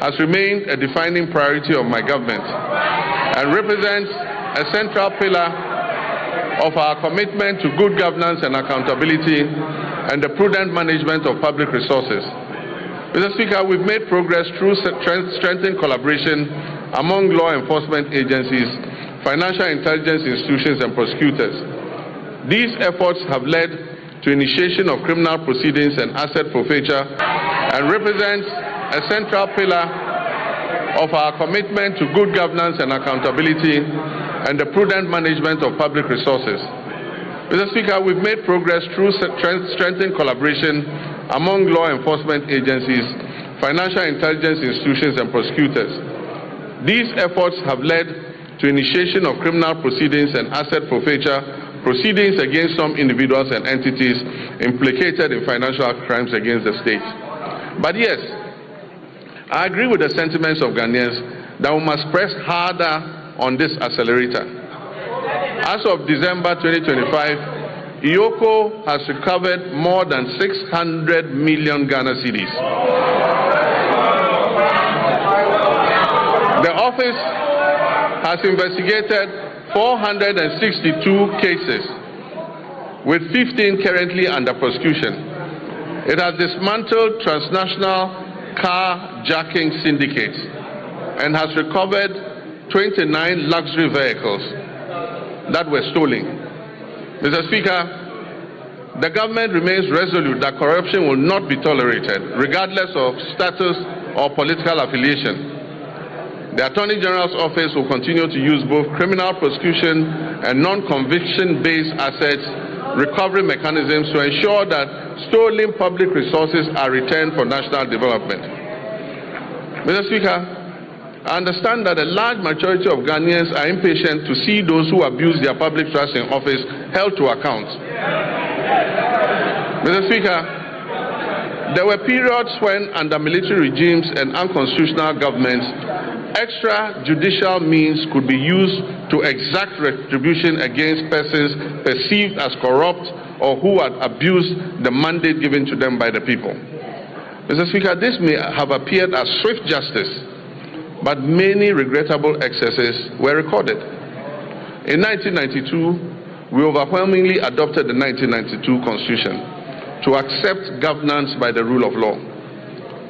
has remained a defining priority of my government and represents a central pillar of our commitment to good governance and accountability and the prudent management of public resources. Mr. Speaker, we've made progress through strengthened collaboration among law enforcement agencies, financial intelligence institutions, and prosecutors. These efforts have led to initiation of criminal proceedings and asset forfeiture and represents a central pillar of our commitment to good governance and accountability and the prudent management of public resources. Mr. Speaker, we've made progress through strengthened collaboration among law enforcement agencies, financial intelligence institutions, and prosecutors. These efforts have led to initiation of criminal proceedings and asset forfeiture proceedings against some individuals and entities implicated in financial crimes against the state. But yes, I agree with the sentiments of Ghanaians that we must press harder on this accelerator. As of December 2025, IOCO has recovered more than 600 million Ghana cedis. The office has investigated 462 cases, with 15 currently under prosecution. It has dismantled transnational car-jacking syndicates and has recovered 29 luxury vehicles that were stolen. Mr. Speaker, the government remains resolute that corruption will not be tolerated, regardless of status or political affiliation. The Attorney General's office will continue to use both criminal prosecution and non-conviction-based assets recovery mechanisms to ensure that stolen public resources are returned for national development. Mr. Speaker, I understand that a large majority of Ghanaians are impatient to see those who abuse their public trust in office held to account. Mr. Speaker, there were periods when, under military regimes and unconstitutional governments, extrajudicial means could be used to exact retribution against persons perceived as corrupt or who had abused the mandate given to them by the people. Mr. Speaker, this may have appeared as swift justice, but many regrettable excesses were recorded. In 1992, we overwhelmingly adopted the 1992 Constitution to accept governance by the rule of law.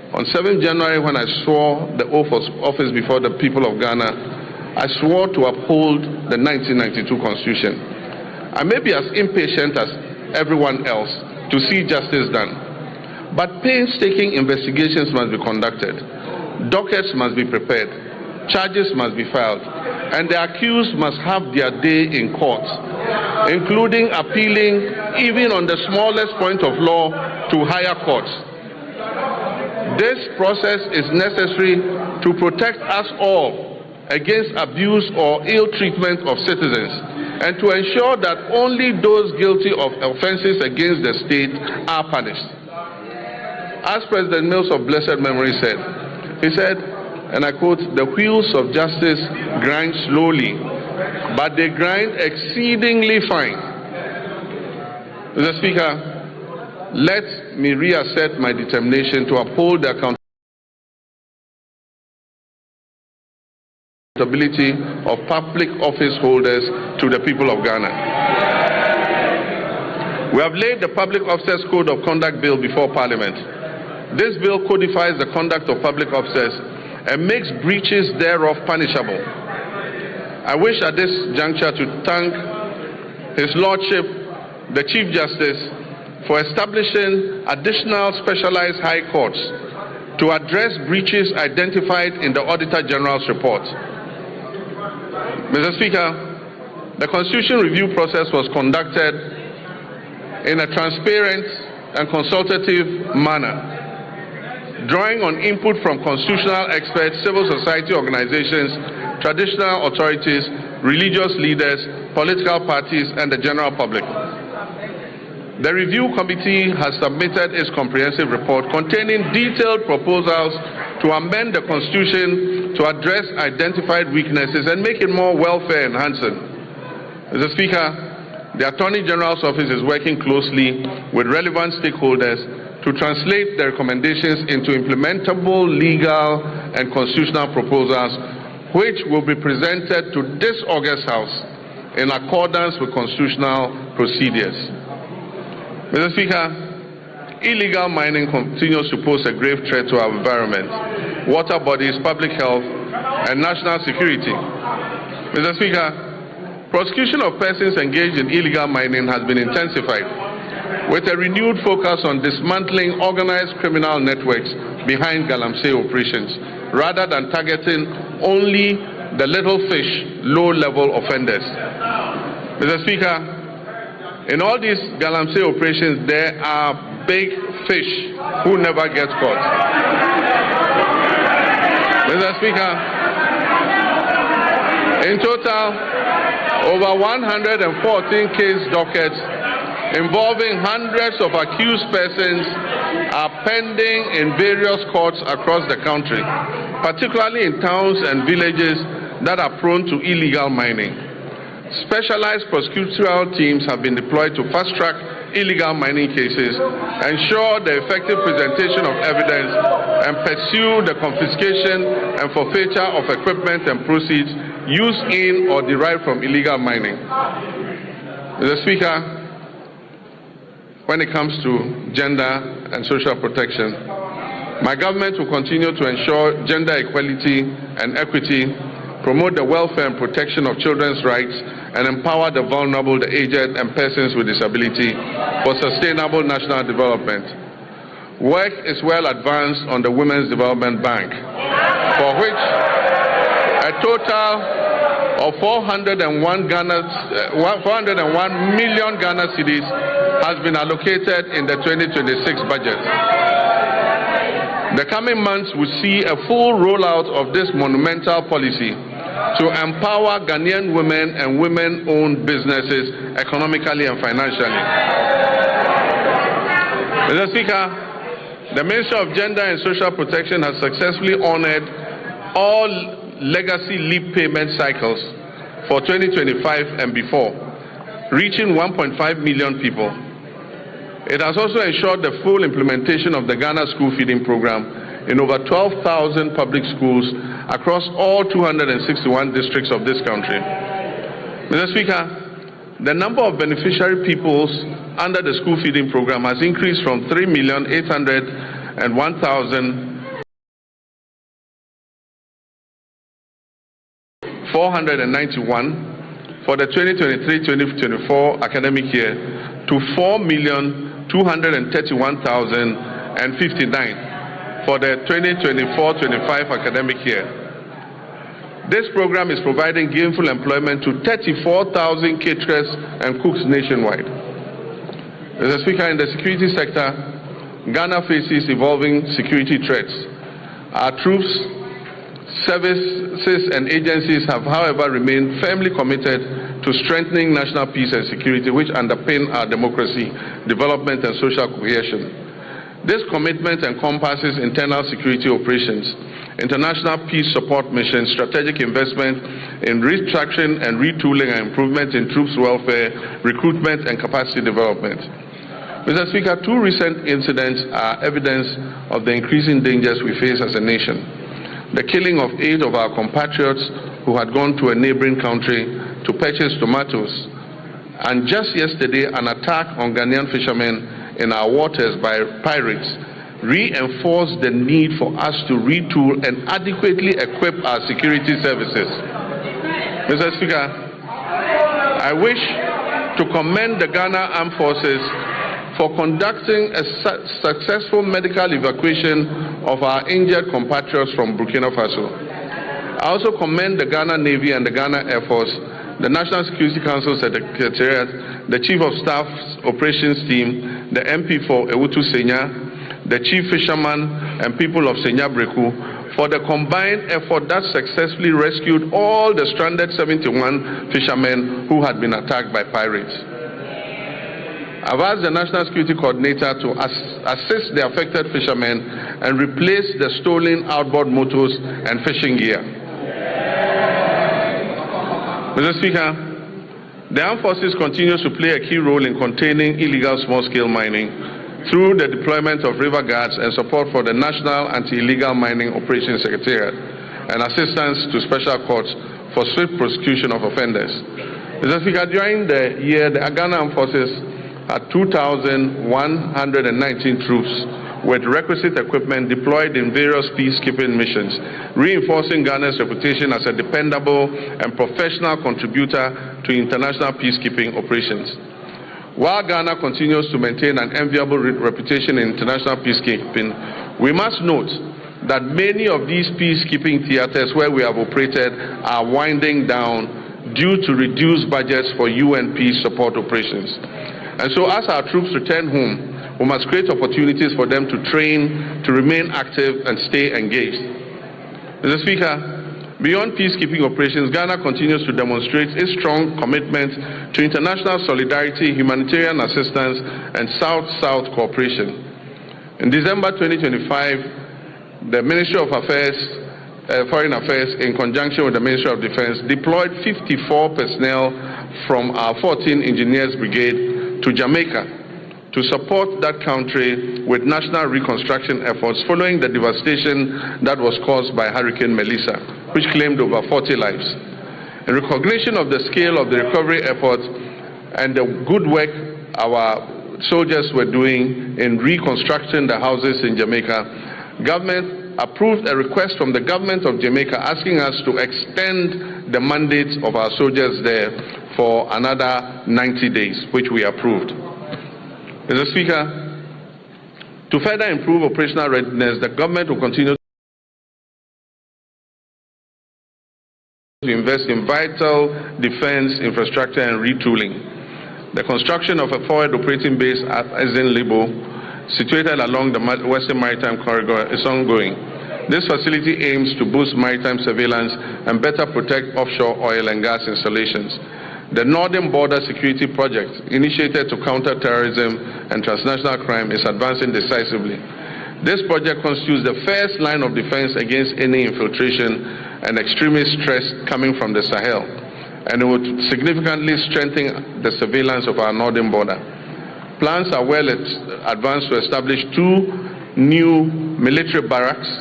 On 7th January, when I swore the oath of office before the people of Ghana, I swore to uphold the 1992 Constitution. I may be as impatient as everyone else to see justice done, but painstaking investigations must be conducted, dockets must be prepared, charges must be filed, and the accused must have their day in court, including appealing, even on the smallest point of law, to higher courts. This process is necessary to protect us all against abuse or ill treatment of citizens and to ensure that only those guilty of offenses against the state are punished. As President Mills of blessed memory said, he said, and I quote, "The wheels of justice grind slowly, but they grind exceedingly fine." Mr. Speaker, let me reassert my determination to uphold the accountability of public office holders to the people of Ghana. We have laid the Public Officers Code of Conduct Bill before Parliament. This bill codifies the conduct of public officers and makes breaches thereof punishable. I wish at this juncture to thank His Lordship, the Chief Justice, for establishing additional specialized high courts to address breaches identified in the Auditor General's report. Mr. Speaker, the Constitution review process was conducted in a transparent and consultative manner, drawing on input from constitutional experts, civil society organizations, traditional authorities, religious leaders, political parties, and the general public. The review committee has submitted its comprehensive report containing detailed proposals to amend the Constitution to address identified weaknesses and make it more welfare enhancing. Mr. Speaker, the Attorney General's office is working closely with relevant stakeholders to to translate the recommendations into implementable legal and constitutional proposals, which will be presented to this August House in accordance with constitutional procedures. Mr. Speaker, illegal mining continues to pose a grave threat to our environment, water bodies, public health, and national security. Mr. Speaker, prosecution of persons engaged in illegal mining has been intensified, with a renewed focus on dismantling organized criminal networks behind galamsey operations, rather than targeting only the little fish, low-level offenders. Mr. Speaker, in all these galamsey operations, there are big fish who never get caught. Mr. Speaker, in total, over 114 case dockets involving hundreds of accused persons are pending in various courts across the country, particularly in towns and villages that are prone to illegal mining. Specialized prosecutorial teams have been deployed to fast-track illegal mining cases, ensure the effective presentation of evidence, and pursue the confiscation and forfeiture of equipment and proceeds used in or derived from illegal mining. Mr. Speaker, when it comes to gender and social protection, my government will continue to ensure gender equality and equity, promote the welfare and protection of children's rights, and empower the vulnerable, the aged, and persons with disability for sustainable national development. Work is well advanced on the Women's Development Bank, for which a total of 401 million Ghana cedis has been allocated in the 2026 budget. The coming months will see a full rollout of this monumental policy to empower Ghanaian women and women-owned businesses economically and financially. Mr. Speaker, the Ministry of Gender and Social Protection has successfully honored all legacy leave payment cycles for 2025 and before, reaching 1.5 million people. It has also ensured the full implementation of the Ghana School Feeding Program in over 12,000 public schools across all 261 districts of this country. Mr. Speaker, the number of beneficiary peoples under the school feeding program has increased from 3,801,491 for the 2023-2024 academic year to 4,231,059 for the 2024-25 academic year. This program is providing gainful employment to 34,000 caterers and cooks nationwide. Mr. Speaker, in the security sector, Ghana faces evolving security threats. Our troops, services and agencies have, however, remained firmly committed to strengthening national peace and security, which underpin our democracy, development and social cohesion. This commitment encompasses internal security operations, international peace support missions, strategic investment in restructuring and retooling and improvement in troops' welfare, recruitment and capacity development. Mr. Speaker, two recent incidents are evidence of the increasing dangers we face as a nation. The killing of 8 of our compatriots who had gone to a neighboring country to purchase tomatoes, and just yesterday an attack on Ghanaian fishermen in our waters by pirates reinforced the need for us to retool and adequately equip our security services. Mr. Speaker, I wish to commend the Ghana Armed Forces for conducting a successful medical evacuation of our injured compatriots from Burkina Faso. I also commend the Ghana Navy and the Ghana Air Force, the National Security Council Secretariat, the Chief of Staff's Operations Team, the MP for Ewutu Senya, the Chief Fisherman and people of Senya Breku for the combined effort that successfully rescued all the stranded 71 fishermen who had been attacked by pirates. I've asked the National Security Coordinator to assist the affected fishermen and replace the stolen outboard motors and fishing gear. Mr. Speaker, the armed forces continues to play a key role in containing illegal small-scale mining, through the deployment of river guards and support for the National Anti-Illegal Mining Operations Secretariat and assistance to special courts for swift prosecution of offenders. Mr. Speaker, during the year, the Ghana Armed Forces had 2,119 troops with requisite equipment deployed in various peacekeeping missions, reinforcing Ghana's reputation as a dependable and professional contributor to international peacekeeping operations. While Ghana continues to maintain an enviable reputation in international peacekeeping, we must note that many of these peacekeeping theaters where we have operated are winding down due to reduced budgets for UN peace support operations. And so as our troops return home, we must create opportunities for them to train, to remain active and stay engaged. Mr. Speaker, beyond peacekeeping operations, Ghana continues to demonstrate its strong commitment to international solidarity, humanitarian assistance, and South-South cooperation. In December 2025, the Ministry of Foreign Affairs, in conjunction with the Ministry of Defense, deployed 54 personnel from our 14 Engineers Brigade to Jamaica to support that country with national reconstruction efforts following the devastation that was caused by Hurricane Melissa, which claimed over 40 lives. In recognition of the scale of the recovery effort and the good work our soldiers were doing in reconstructing the houses in Jamaica, government approved a request from the government of Jamaica asking us to extend the mandate of our soldiers there for another 90 days, which we approved. Mr. Speaker, to further improve operational readiness, the government will continue to invest in vital defense infrastructure and retooling. The construction of a forward operating base at Libo, situated along the Western Maritime Corridor, is ongoing. This facility aims to boost maritime surveillance and better protect offshore oil and gas installations. The Northern Border Security Project, initiated to counter terrorism and transnational crime, is advancing decisively. This project constitutes the first line of defense against any infiltration and extremist threats coming from the Sahel, and it would significantly strengthen the surveillance of our northern border. Plans are well advanced to establish 2 new military barracks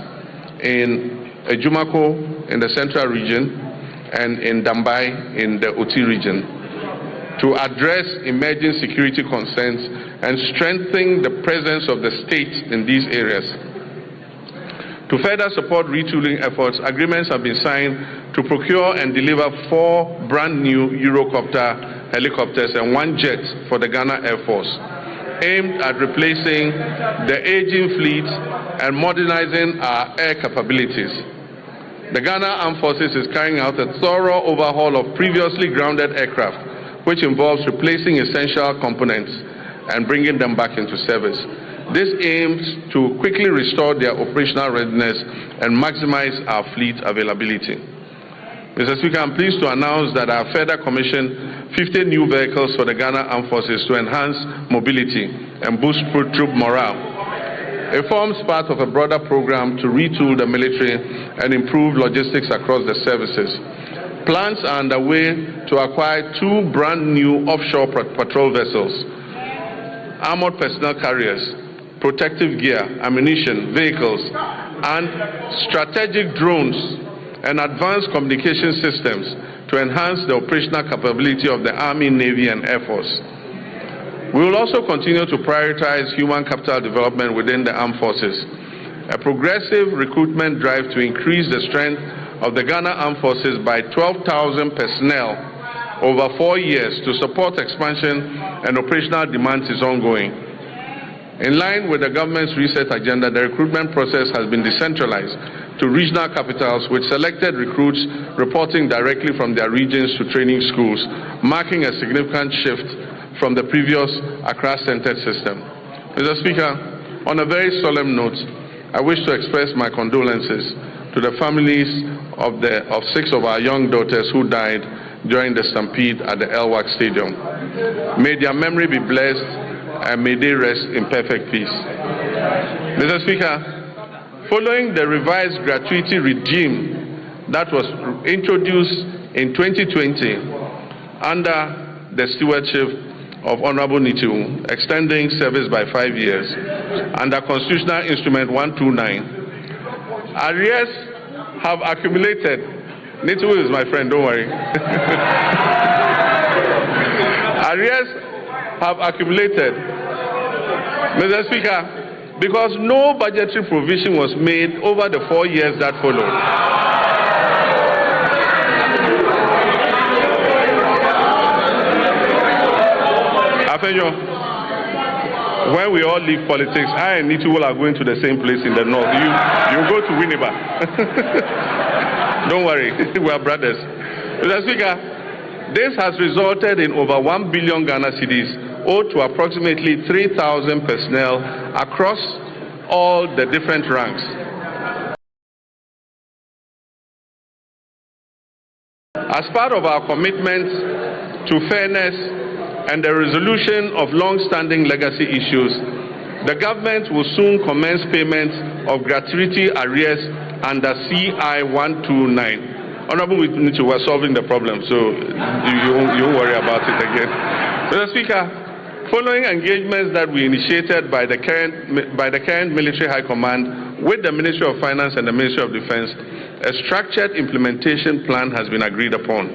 in Ejumako in the central region and in Dambai in the Oti region to address emerging security concerns and strengthen the presence of the state in these areas. To further support retooling efforts, agreements have been signed to procure and deliver 4 brand new Eurocopter helicopters and 1 jet for the Ghana Air Force, aimed at replacing the aging fleet and modernizing our air capabilities. The Ghana Armed Forces is carrying out a thorough overhaul of previously grounded aircraft, which involves replacing essential components and bringing them back into service. This aims to quickly restore their operational readiness and maximize our fleet availability. Mr. Speaker, I'm pleased to announce that I have further commissioned 50 new vehicles for the Ghana Armed Forces to enhance mobility and boost troop morale. It forms part of a broader program to retool the military and improve logistics across the services. Plans are underway to acquire 2 brand new offshore patrol vessels, armored personnel carriers, protective gear, ammunition, vehicles, and strategic drones and advanced communication systems to enhance the operational capability of the Army, Navy, and Air Force. We will also continue to prioritize human capital development within the armed forces. A progressive recruitment drive to increase the strength of the Ghana Armed Forces by 12,000 personnel over 4 years to support expansion and operational demands is ongoing. In line with the government's reset agenda, the recruitment process has been decentralized to regional capitals, with selected recruits reporting directly from their regions to training schools, marking a significant shift from the previous Accra-centered system. Mr. Speaker, on a very solemn note, I wish to express my condolences to the families of 6 of our young daughters who died during the stampede at the Elwak Stadium. May their memory be blessed and may they rest in perfect peace. Mr. Speaker, following the revised gratuity regime that was introduced in 2020 under the stewardship of Honorable Nitu, extending service by 5 years, under Constitutional Instrument 129, arrears have accumulated. Nitu is my friend, don't worry. Arrears have accumulated, Mr. Speaker, because no budgetary provision was made over the 4 years that followed. Afenyo, when we all leave politics, I and Nitu are going to the same place in the north. You go to Winneba. Don't worry, we are brothers. Mr. Speaker, this has resulted in over 1 billion Ghana cedis owed to approximately 3,000 personnel across all the different ranks. As part of our commitment to fairness and the resolution of long-standing legacy issues, the government will soon commence payment of gratuity arrears under CI 129. Honorable Nitu, we're solving the problem, so you won't worry about it again. Mr. Speaker, following engagements that we initiated by the current military high command with the Ministry of Finance and the Ministry of Defense, a structured implementation plan has been agreed upon.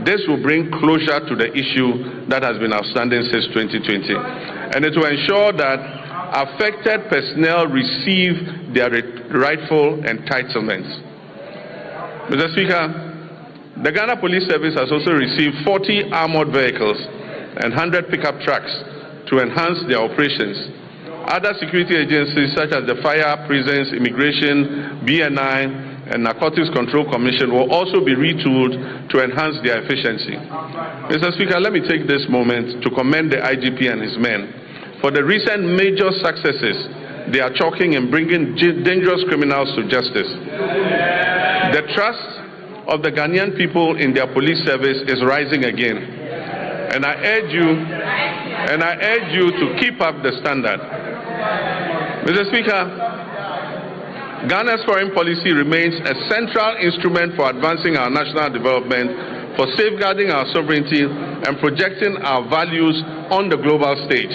This will bring closure to the issue that has been outstanding since 2020, and it will ensure that affected personnel receive their rightful entitlements. Mr. Speaker, the Ghana Police Service has also received 40 armored vehicles and 100 pickup trucks to enhance their operations. Other security agencies such as the Fire, Prisons, Immigration, BNI, and Narcotics Control Commission will also be retooled to enhance their efficiency. Mr. Speaker, let me take this moment to commend the IGP and his men for the recent major successes they are chalking in bringing dangerous criminals to justice. The trust of the Ghanaian people in their police service is rising again, and I urge you to keep up the standard. Mr. Speaker, Ghana's foreign policy remains a central instrument for advancing our national development, for safeguarding our sovereignty, and projecting our values on the global stage.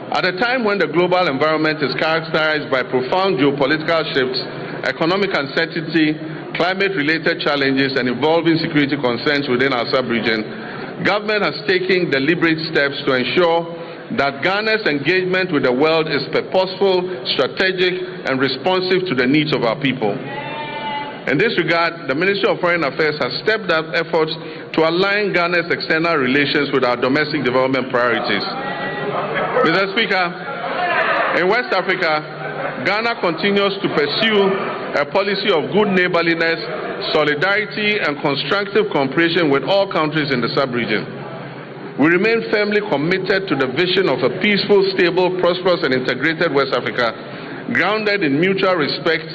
At a time when the global environment is characterized by profound geopolitical shifts, economic uncertainty, climate-related challenges, and evolving security concerns within our sub-region, government has taken deliberate steps to ensure that Ghana's engagement with the world is purposeful, strategic, and responsive to the needs of our people. In this regard, the Ministry of Foreign Affairs has stepped up efforts to align Ghana's external relations with our domestic development priorities. Mr. Speaker, in West Africa, Ghana continues to pursue a policy of good neighborliness, solidarity, and constructive cooperation with all countries in the sub-region. We remain firmly committed to the vision of a peaceful, stable, prosperous, and integrated West Africa, grounded in mutual respect,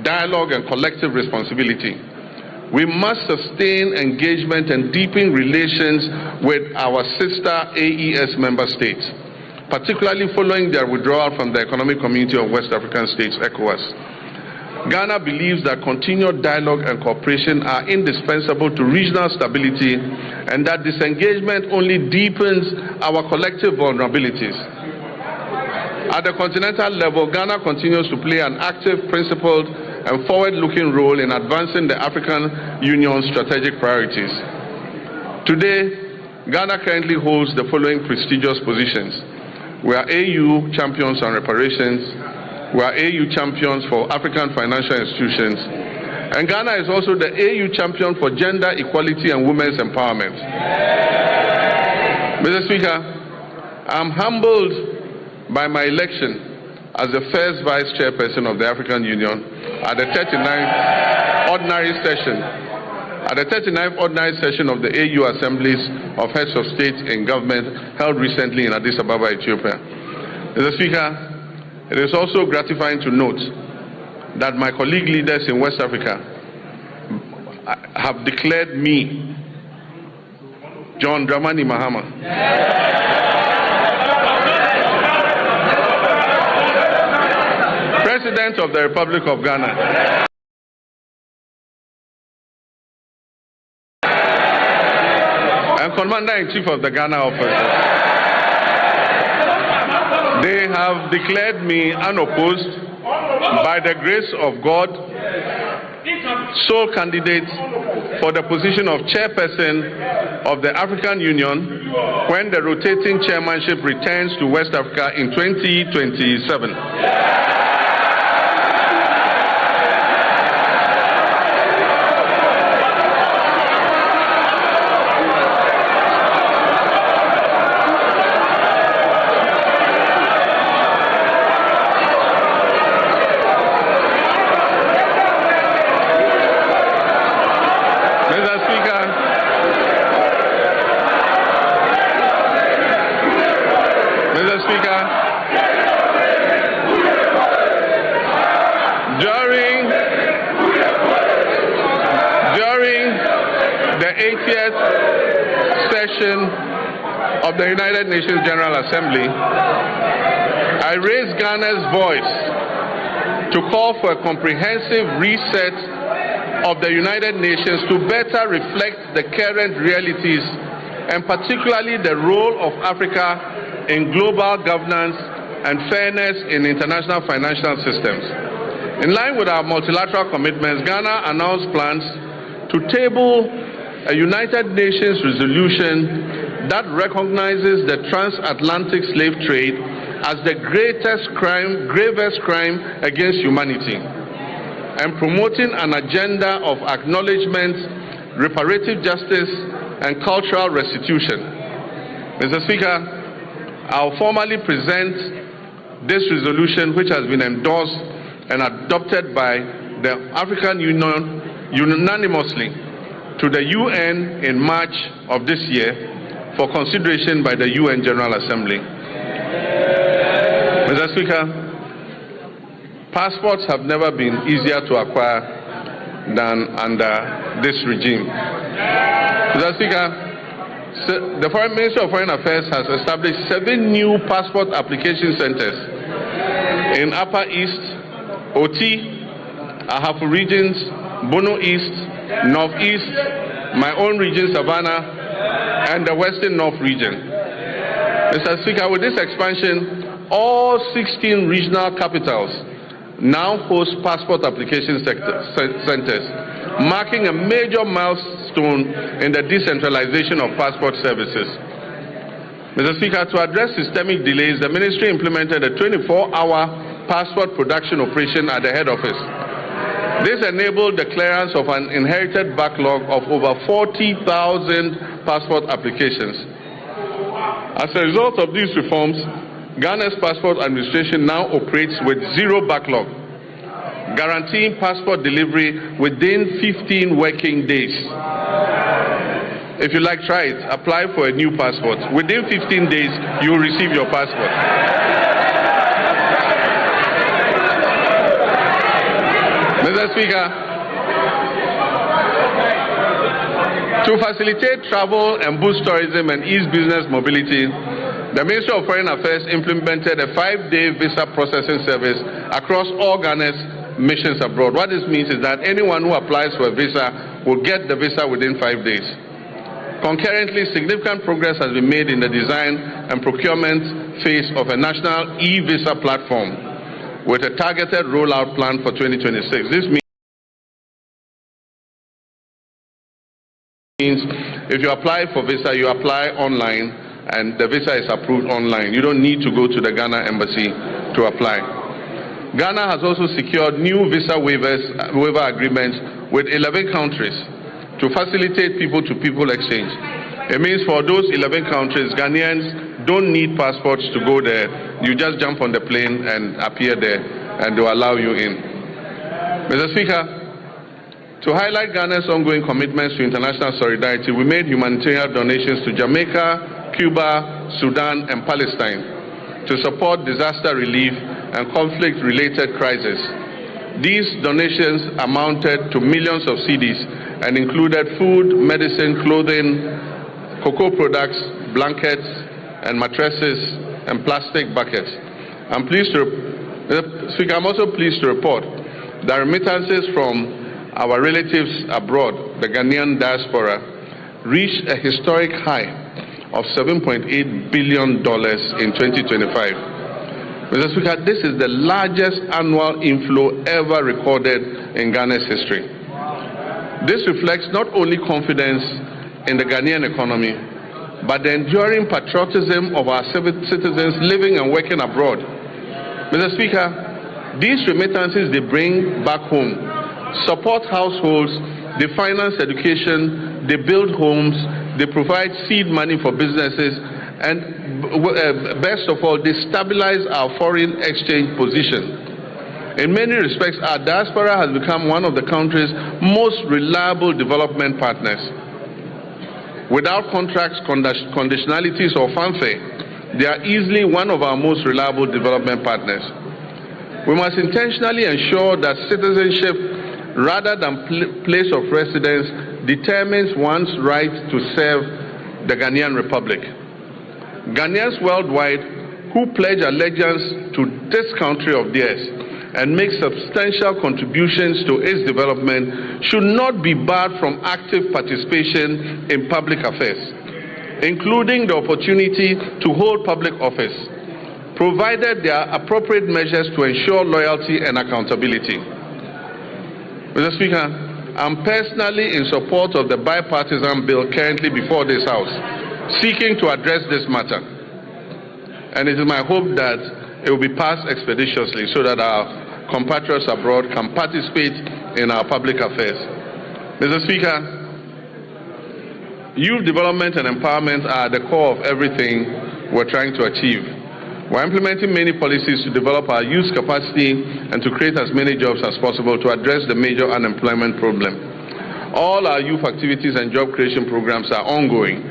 dialogue, and collective responsibility. We must sustain engagement and deepen relations with our sister AES member states, particularly following their withdrawal from the Economic Community of West African States, ECOWAS. Ghana believes that continued dialogue and cooperation are indispensable to regional stability, and that disengagement only deepens our collective vulnerabilities. At the continental level, Ghana continues to play an active, principled, and forward-looking role in advancing the African Union's strategic priorities. Today, Ghana currently holds the following prestigious positions. We are AU champions on reparations. We are AU champions for African financial institutions. And Ghana is also the AU champion for gender equality and women's empowerment. Mr. Speaker, I'm humbled by my election as the first vice chairperson of the African Union at the 39th ordinary session of the AU Assemblies of Heads of State and Government held recently in Addis Ababa, Ethiopia. Mr. Speaker, it is also gratifying to note that my colleague leaders in West Africa have declared me, John Dramani Mahama, President of the Republic of Ghana. And Commander-in-Chief of the Ghana Office. They have declared me unopposed by the grace of God, sole candidate for the position of chairperson of the African Union when the rotating chairmanship returns to West Africa in 2027. Of the United Nations General Assembly, I raised Ghana's voice to call for a comprehensive reset of the United Nations to better reflect the current realities and particularly the role of Africa in global governance and fairness in international financial systems. In line with our multilateral commitments, Ghana announced plans to table a United Nations resolution that recognizes the transatlantic slave trade as the gravest crime against humanity, and promoting an agenda of acknowledgement, reparative justice, and cultural restitution. Mr. Speaker, I'll formally present this resolution, which has been endorsed and adopted by the African Union unanimously, to the UN in March of this year for consideration by the UN General Assembly. Mr. Speaker, passports have never been easier to acquire than under this regime. Mr. Speaker, the Ministry of Foreign Affairs has established 7 new passport application centers in Upper East, Oti, Ahafo regions, Bono East, Northeast, my own region, Savannah, and the Western North region. Mr. Speaker, with this expansion, all 16 regional capitals now host passport application centers, marking a major milestone in the decentralization of passport services. Mr. Speaker, to address systemic delays, the ministry implemented a 24-hour passport production operation at the head office. This enabled the clearance of an inherited backlog of over 40,000 passport applications. As a result of these reforms, Ghana's passport administration now operates with 0 backlog, guaranteeing passport delivery within 15 working days. If you like, try it. Apply for a new passport. Within 15 days, you will receive your passport. Mr. Speaker, to facilitate travel and boost tourism and ease business mobility, the Ministry of Foreign Affairs implemented a 5-day visa processing service across all Ghana's missions abroad. What this means is that anyone who applies for a visa will get the visa within 5 days. Concurrently, significant progress has been made in the design and procurement phase of a national e-visa platform with a targeted rollout plan for 2026. This means if you apply for visa, you apply online and the visa is approved online. You don't need to go to the Ghana embassy to apply. Ghana has also secured new visa waiver agreements with 11 countries to facilitate people-to-people exchange. It means for those 11 countries, Ghanaians don't need passports to go there. You just jump on the plane and appear there, and they'll allow you in. Mr. Speaker, to highlight Ghana's ongoing commitments to international solidarity, we made humanitarian donations to Jamaica, Cuba, Sudan, and Palestine to support disaster relief and conflict-related crises. These donations amounted to millions of cedis and included food, medicine, clothing, cocoa products, blankets, and mattresses, and plastic buckets. I'm also pleased to report that remittances from our relatives abroad, the Ghanaian diaspora, reached a historic high of $7.8 billion in 2025. Mr. Speaker, this is the largest annual inflow ever recorded in Ghana's history. This reflects not only confidence in the Ghanaian economy, but the enduring patriotism of our citizens living and working abroad. Mr. Speaker, these remittances they bring back home support households, they finance education, they build homes, they provide seed money for businesses, and best of all, they stabilize our foreign exchange position. In many respects, our diaspora has become one of the country's most reliable development partners. Without contracts, conditionalities, or fanfare, they are easily one of our most reliable development partners. We must intentionally ensure that citizenship, rather than place of residence, determines one's right to serve the Ghanaian Republic. Ghanaians worldwide who pledge allegiance to this country of theirs and make substantial contributions to its development should not be barred from active participation in public affairs, including the opportunity to hold public office, provided there are appropriate measures to ensure loyalty and accountability. Mr. Speaker, I'm personally in support of the bipartisan bill currently before this House, seeking to address this matter. And it is my hope that it will be passed expeditiously so that our compatriots abroad can participate in our public affairs. Mr. Speaker, youth development and empowerment are at the core of everything we're trying to achieve. We're implementing many policies to develop our youth capacity and to create as many jobs as possible to address the major unemployment problem. All our youth activities and job creation programs are ongoing.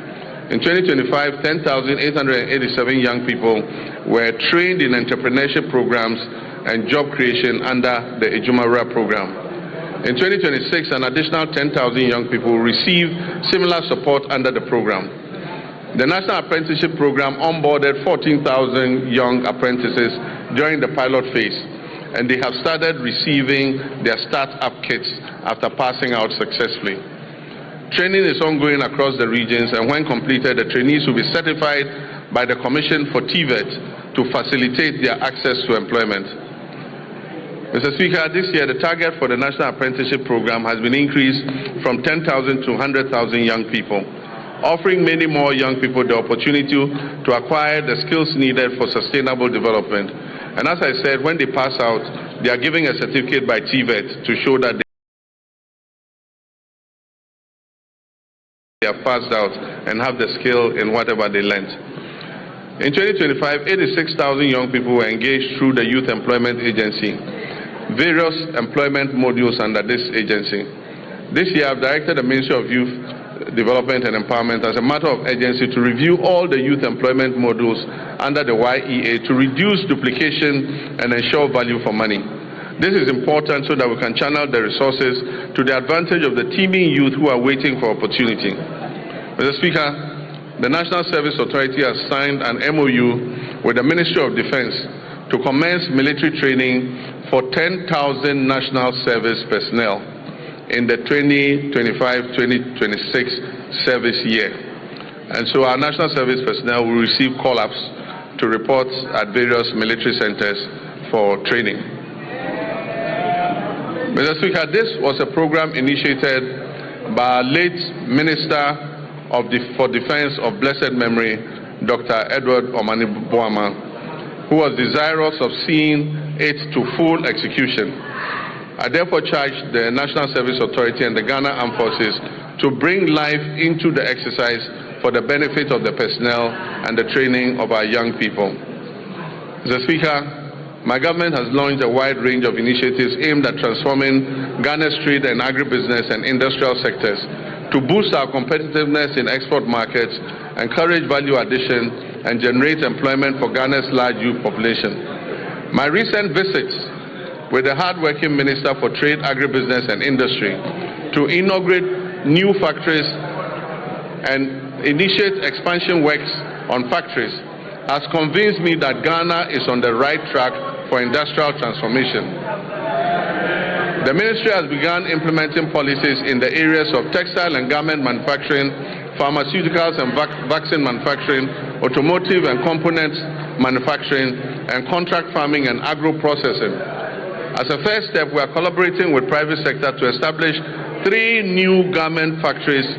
In 2025, 10,887 young people were trained in entrepreneurship programs and job creation under the Ejumara program. In 2026, an additional 10,000 young people will receive similar support under the program. The National Apprenticeship Program onboarded 14,000 young apprentices during the pilot phase, and they have started receiving their start-up kits after passing out successfully. Training is ongoing across the regions, and when completed, the trainees will be certified by the Commission for TVET to facilitate their access to employment. Mr. Speaker, this year the target for the National Apprenticeship Program has been increased from 10,000 to 100,000 young people, offering many more young people the opportunity to acquire the skills needed for sustainable development. And as I said, when they pass out, they are given a certificate by TVET to show that they have passed out and have the skill in whatever they learned. In 2025, 86,000 young people were engaged through the Youth Employment Agency, various employment modules under this agency. This year, I've directed the Ministry of Youth Development and Empowerment as a matter of urgency to review all the youth employment modules under the YEA to reduce duplication and ensure value for money. This is important so that we can channel the resources to the advantage of the teeming youth who are waiting for opportunity. Mr. Speaker, the National Service Authority has signed an MOU with the Ministry of Defense to commence military training for 10,000 national service personnel in the 2025-2026 service year. And so our national service personnel will receive call-ups to report at various military centers for training. Mr. Speaker, this was a program initiated by our late Minister for Defense of blessed memory, Dr. Edward Omani Boama, who was desirous of seeing it to full execution. I therefore charge the National Service Authority and the Ghana Armed Forces to bring life into the exercise for the benefit of the personnel and the training of our young people. Mr. Speaker, my government has launched a wide range of initiatives aimed at transforming Ghana's trade and agribusiness and industrial sectors to boost our competitiveness in export markets, encourage value addition, and generate employment for Ghana's large youth population. My recent visits with the hard-working Minister for Trade, Agribusiness and Industry to inaugurate new factories and initiate expansion works on factories has convinced me that Ghana is on the right track for industrial transformation. The ministry has begun implementing policies in the areas of textile and garment manufacturing, pharmaceuticals and vaccine manufacturing, automotive and components manufacturing, and contract farming and agro-processing. As a first step, we are collaborating with private sector to establish 3 new garment factories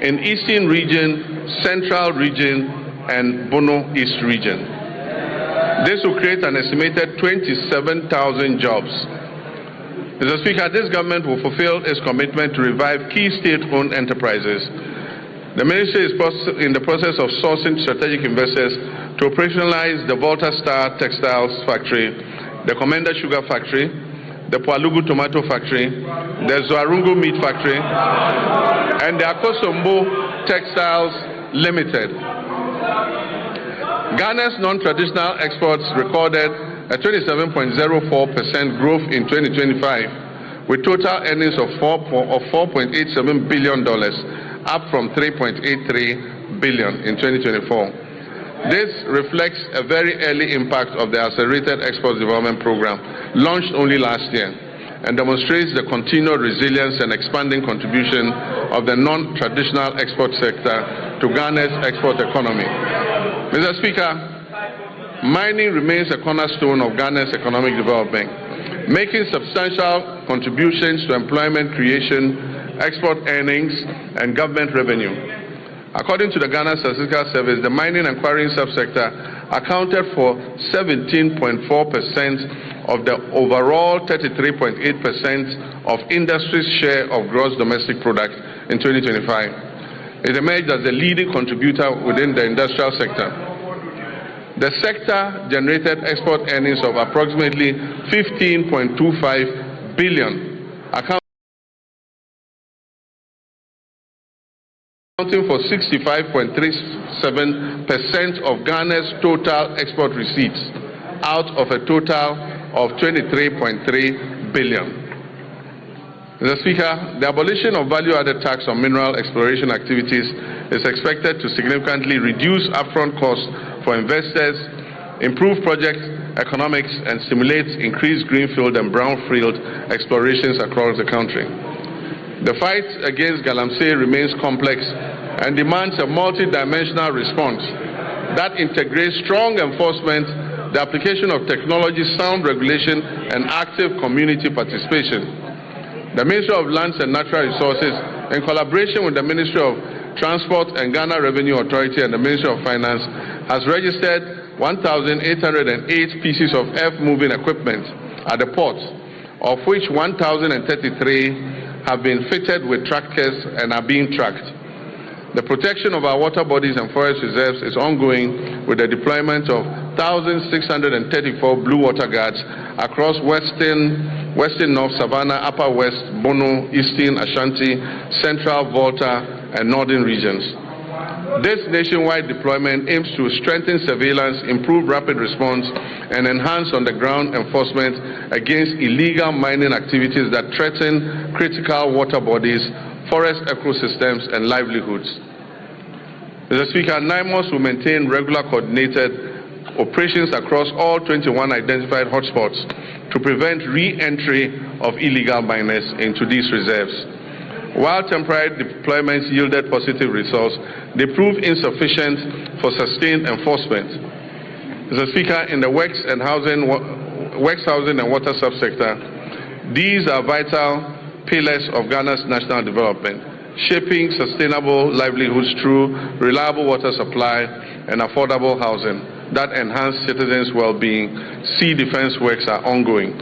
in Eastern Region, Central Region, and Bono East Region. This will create an estimated 27,000 jobs. Mr. Speaker, this government will fulfill its commitment to revive key state-owned enterprises. The ministry is in the process of sourcing strategic investors to operationalize the Volta Star Textiles Factory, the Commander Sugar Factory, the Pualugu Tomato Factory, the Zoarungu Meat Factory, and the Akosombo Textiles Limited. Ghana's non-traditional exports recorded a 27.04% growth in 2025, with total earnings of $4.87 billion, up from $3.83 billion in 2024. This reflects a very early impact of the Accelerated Export Development Program, launched only last year, and demonstrates the continued resilience and expanding contribution of the non-traditional export sector to Ghana's export economy. Mr. Speaker, mining remains a cornerstone of Ghana's economic development, making substantial contributions to employment creation, export earnings, and government revenue. According to the Ghana Statistical Service, the mining and quarrying subsector accounted for 17.4% of the overall 33.8% of industry's share of gross domestic product in 2025. It emerged as the leading contributor within the industrial sector. The sector generated export earnings of approximately 15.25 billion, accounting for 65.37% of Ghana's total export receipts, out of a total of 23.3 billion. Mr. Speaker, the abolition of value-added tax on mineral exploration activities is expected to significantly reduce upfront costs for investors, improve project economics, and stimulate increased greenfield and brownfield explorations across the country. The fight against galamsey remains complex and demands a multi-dimensional response that integrates strong enforcement, the application of technology, sound regulation, and active community participation. The Ministry of Lands and Natural Resources, in collaboration with the Ministry of Transport and Ghana Revenue Authority and the Ministry of Finance, has registered 1,808 pieces of earth-moving equipment at the port, of which 1,033 have been fitted with trackers and are being tracked. The protection of our water bodies and forest reserves is ongoing with the deployment of 1,634 blue water guards across Western North Savannah, Upper West, Bono, Eastern, Ashanti, Central, Volta, and Northern regions. This nationwide deployment aims to strengthen surveillance, improve rapid response, and enhance on-the-ground enforcement against illegal mining activities that threaten critical water bodies, forest ecosystems, and livelihoods. Mr. Speaker, NIMOS will maintain regular coordinated operations across all 21 identified hotspots to prevent re-entry of illegal miners into these reserves. While temporary deployments yielded positive results, they proved insufficient for sustained enforcement. Mr. Speaker, in the works housing and water subsector, these are vital pillars of Ghana's national development, shaping sustainable livelihoods through reliable water supply and affordable housing that enhance citizens' well-being. Sea defense works are ongoing.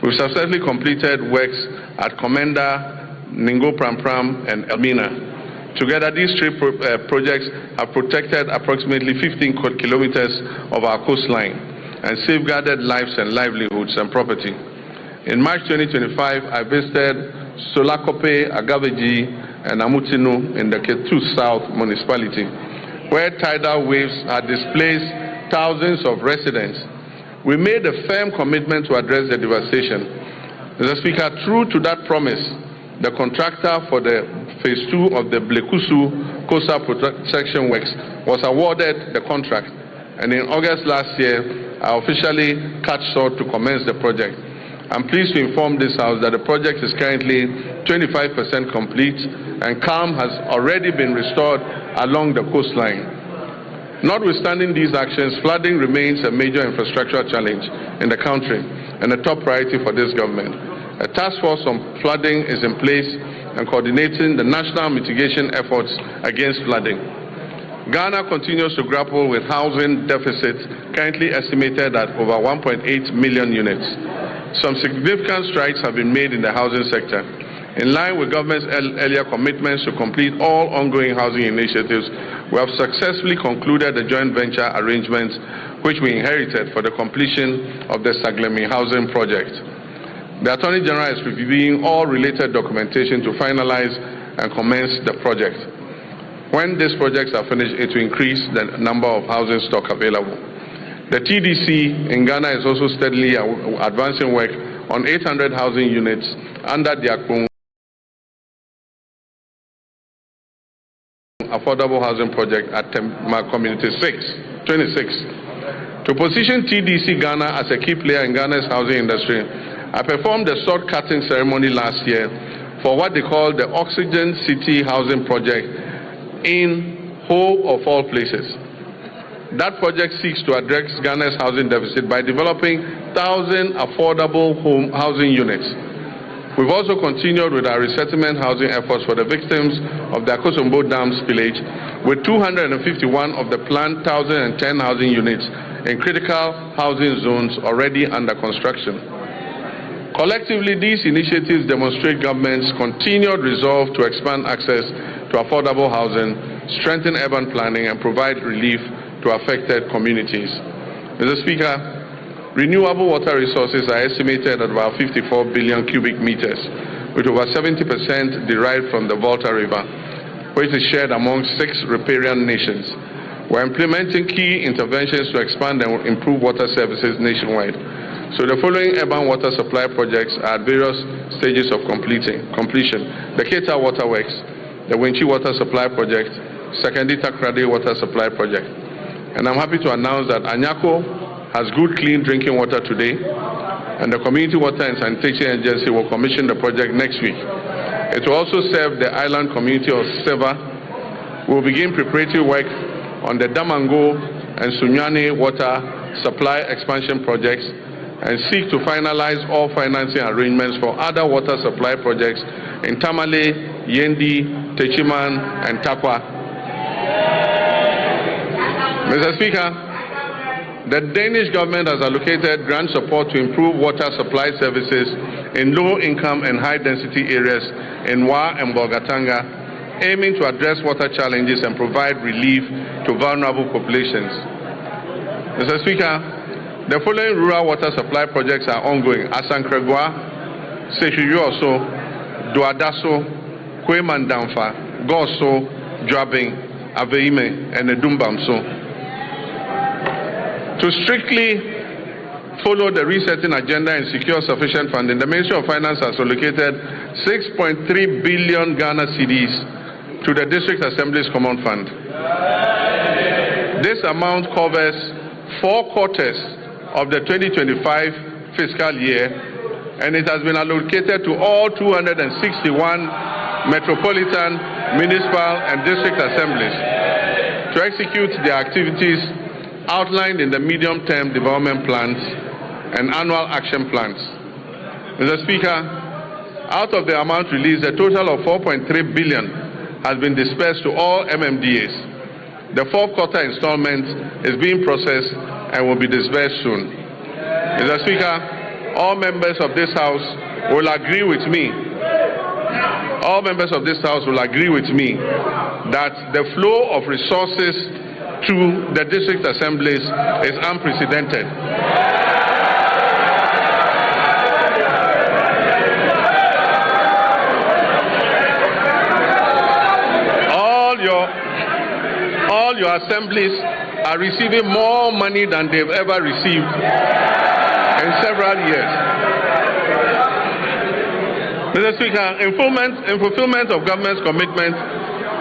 We've successfully completed works at Commander, Ningo Pram, and Elmina. Together, these three projects have protected approximately 15 kilometers of our coastline and safeguarded lives and livelihoods and property. In March 2025, I visited Solakope, Agaveji, and Amutinu in the Ketu South municipality, where tidal waves had displaced thousands of residents. We made a firm commitment to address the devastation. Mr. Speaker, true to that promise, the contractor for the Phase 2 of the Blekusu Coastal Protection Works was awarded the contract, and in August last year, I officially cut short to commence the project. I'm pleased to inform this House that the project is currently 25% complete and calm has already been restored along the coastline. Notwithstanding these actions, flooding remains a major infrastructural challenge in the country and a top priority for this government. A task force on flooding is in place and coordinating the national mitigation efforts against flooding. Ghana continues to grapple with housing deficits currently estimated at over 1.8 million units. Some significant strides have been made in the housing sector. In line with government's earlier commitments to complete all ongoing housing initiatives, we have successfully concluded the joint venture arrangements which we inherited for the completion of the Saglemi housing project. The Attorney General is reviewing all related documentation to finalize and commence the project. When these projects are finished, it will increase the number of housing stock available. The TDC in Ghana is also steadily advancing work on 800 housing units under the Agyapong affordable housing project at Community 26. To position TDC Ghana as a key player in Ghana's housing industry, I performed a sword cutting ceremony last year for what they call the Oxygen City Housing Project in Ho of all places. That project seeks to address Ghana's housing deficit by developing 1,000 affordable housing units. We've also continued with our resettlement housing efforts for the victims of the Akosombo Dam spillage, with 251 of the planned 1,010 housing units in critical housing zones already under construction. Collectively, these initiatives demonstrate government's continued resolve to expand access to affordable housing, strengthen urban planning, and provide relief to affected communities. Mr. Speaker, renewable water resources are estimated at about 54 billion cubic meters, with over 70% derived from the Volta River, which is shared among 6 riparian nations. We're implementing key interventions to expand and improve water services nationwide. So the following urban water supply projects are at various stages of completion. The Keta Waterworks, the Winchi Water Supply Project, Sekendi Takrade Water Supply Project. And I'm happy to announce that Anyako has good clean drinking water today, and the Community Water and Sanitation Agency will commission the project next week. It will also serve the island community of Seva. We will begin preparatory work on the Damango and Sunyani water supply expansion projects and seek to finalize all financing arrangements for other water supply projects in Tamale, Yendi, Techiman, and Takwa. Mr. Speaker, the Danish government has allocated grant support to improve water supply services in low-income and high-density areas in Wa and Bolgatanga, aiming to address water challenges and provide relief to vulnerable populations. Mr. Speaker, the following rural water supply projects are ongoing: Asankregwa, Sechuyuoso, Duadaso, Kwemandamfa, Goso, Dwabing, Aveime, and Edumbamso. To strictly follow the resetting agenda and secure sufficient funding, the Ministry of Finance has allocated 6.3 billion Ghana cedis to the District Assembly's Common Fund. This amount covers 4 quarters of the 2025 fiscal year, and it has been allocated to all 261 metropolitan, municipal, and district assemblies to execute their activities outlined in the medium-term development plans and annual action plans. Mr. Speaker, out of the amount released, a total of 4.3 billion has been dispersed to all MMDAs. The 4th quarter installment is being processed and will be disbursed soon. Mr. Speaker, all members of this House will agree with me. All members of this House will agree with me that the flow of resources to the district assemblies is unprecedented. All your assemblies are receiving more money than they've ever received in several years. Mr. Speaker, in fulfillment of government's commitment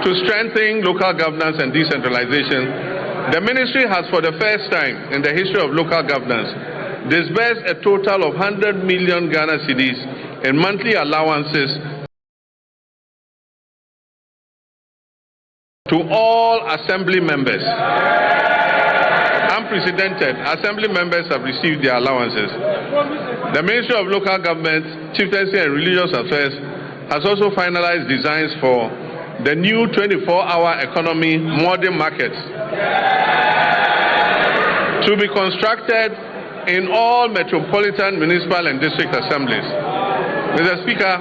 to strengthening local governance and decentralization, the ministry has, for the first time in the history of local governance, disbursed a total of 100 million Ghana cedis in monthly allowances to all assembly members. Unprecedented. Assembly members have received their allowances. The Ministry of Local Government, Chieftaincy and Religious Affairs has also finalized designs for the new 24-hour economy modern markets to be constructed in all metropolitan, municipal and district assemblies. Mr. Speaker,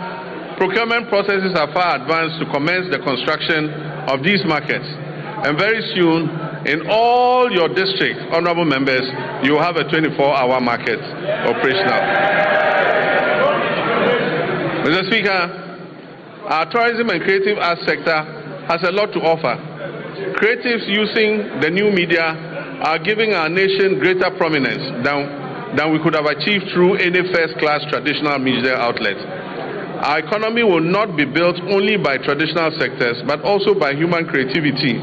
procurement processes are far advanced to commence the construction of these markets. And very soon, in all your districts, honorable members, you will have a 24-hour market operational. Mr. Speaker, our tourism and creative arts sector has a lot to offer. Creatives using the new media are giving our nation greater prominence than we could have achieved through any first-class traditional media outlet. Our economy will not be built only by traditional sectors, but also by human creativity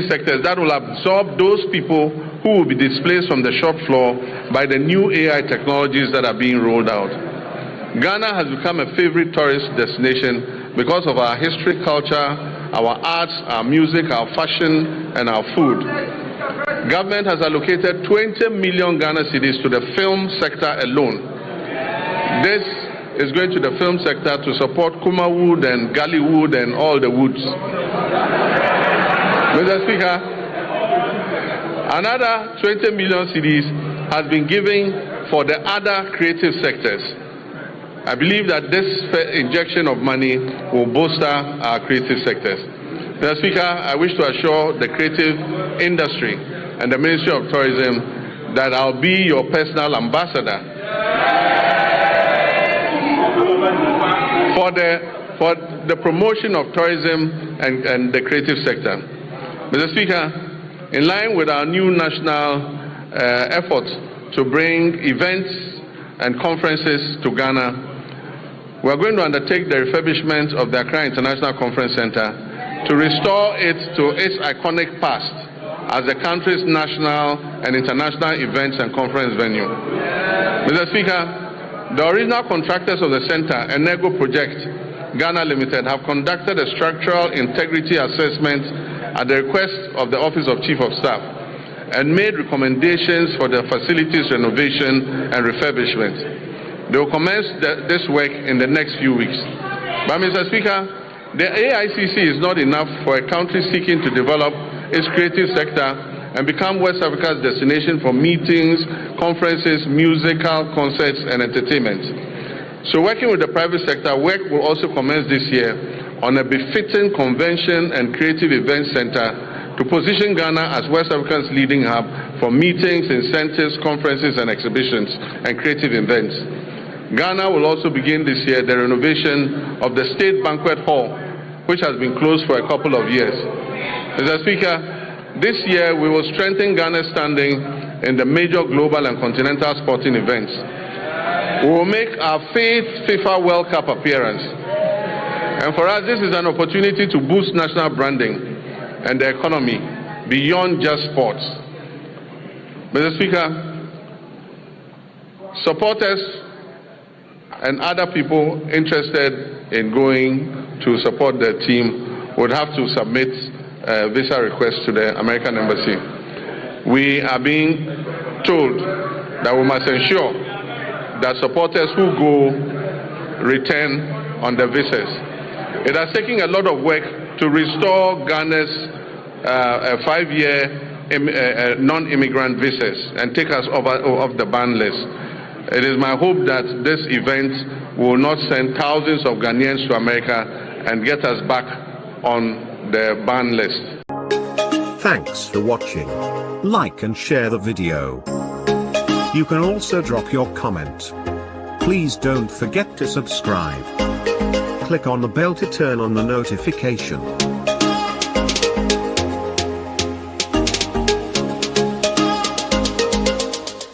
sectors that will absorb those people who will be displaced from the shop floor by the new AI technologies that are being rolled out. Ghana has become a favorite tourist destination because of our history, culture, our arts, our music, our fashion, and our food. Government has allocated 20 million Ghana cedis to the film sector alone. This is going to the film sector to support Kuma wood and Gali wood and all the woods. Mr. Speaker, another 20 million cedis has been given for the other creative sectors. I believe that this injection of money will bolster our creative sectors. Mr. Speaker, I wish to assure the creative industry and the Ministry of Tourism that I'll be your personal ambassador for the promotion of tourism and the creative sector. Mr. Speaker, in line with our new national efforts to bring events and conferences to Ghana, we are going to undertake the refurbishment of the Accra International Conference Center to restore it to its iconic past as the country's national and international events and conference venue. Mr. Speaker, the original contractors of the center, Enego Project Ghana Limited, have conducted a structural integrity assessment at the request of the Office of Chief of Staff and made recommendations for the facilities renovation and refurbishment. They will commence this work in the next few weeks. But Mr. Speaker, the AICC is not enough for a country seeking to develop its creative sector and become West Africa's destination for meetings, conferences, musical concerts and entertainment. So working with the private sector, work will also commence this year on a befitting convention and creative event center to position Ghana as West Africa's leading hub for meetings, incentives, conferences and exhibitions and creative events. Ghana will also begin this year the renovation of the State Banquet Hall, which has been closed for a couple of years. Mr. Speaker, this year we will strengthen Ghana's standing in the major global and continental sporting events. We will make our 5th FIFA World Cup appearance. And for us, this is an opportunity to boost national branding and the economy beyond just sports. Mr. Speaker, supporters and other people interested in going to support the team would have to submit a visa request to the American Embassy. We are being told that we must ensure that supporters who go return on the visas. It has taken a lot of work to restore Ghana's 5-year non-immigrant visas and take us off the ban list. It is my hope that this event will not send thousands of Ghanaians to America and get us back on the ban list. Thanks for watching. Like and share the video. You can also drop your comment. Please don't forget to subscribe. Click on the bell to turn on the notification.